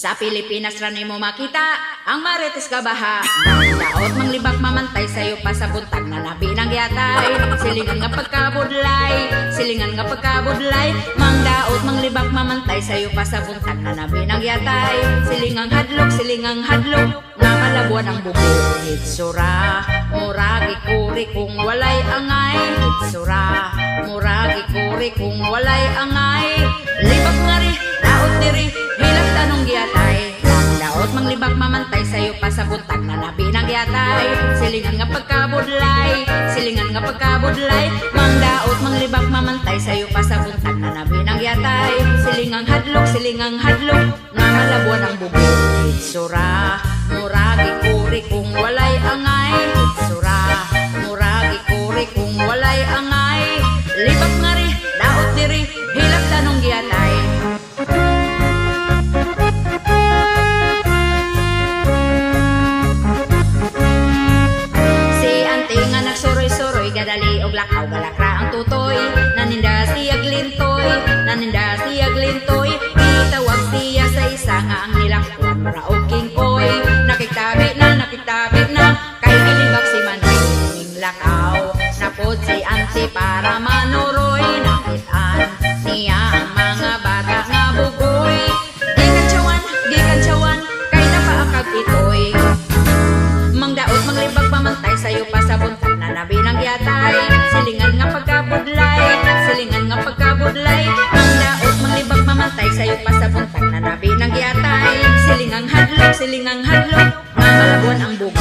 Sa Pilipinas ra nimo makita ang Marites ka baha. Daot manglibak mamantay sayo pa sa buntag na labi ng yatay. Silingan nga pagkabudlay, silingan nga pagkabudlay. Mangdaot manglibak mamantay sayo pa sa buntag na labi ng yatay. Silingang hadlok nga malabuan ang bubog. Hitsura, muragi kuri kung walay angay. Hitsura, muragi kuri kung walay angay. Libak nga ri, daot diri, hilak tanong giyatay. Daot manglibak mamantay sayo pa sa buntag na labi ng yatay. Silingan nga pagkabudlay, silingan nga pagkabudlay. Mangdaot manglibak mamantay sayo pa sa buntag na labi ng yatay. Silingang hadlok nga malabuan ang bubog. Hitsura, muragi kuri kung walay angay. Hitsura, muragi kuri kung walay angay. Libak nga ri, daot diri, hilak tanong giyatay. Gadali og lakaw galakra ang tutoy. Naninda siyag lintoy, naninda siyag lintoy. Itawag siya sa isa nga ang nilakon mura og kingkoy. Nakiktabi na kay ilibak si Manoy lakaw. Napod si Auntie para manuroy. Nakitaan niya ang mga bata nga bugoy. Gikan tiyawan kay napaakag itoy. Mangdaot manglibak pamantay sayo pa sa buntag na labi ng yatay. Silingan nga pagkabudlay, silingan nga pagkabudlay. Mangdaot manglibak mamantay sayo pa sa buntag na labi ng yatay. Silingang hadlok nga malabuan ang bug.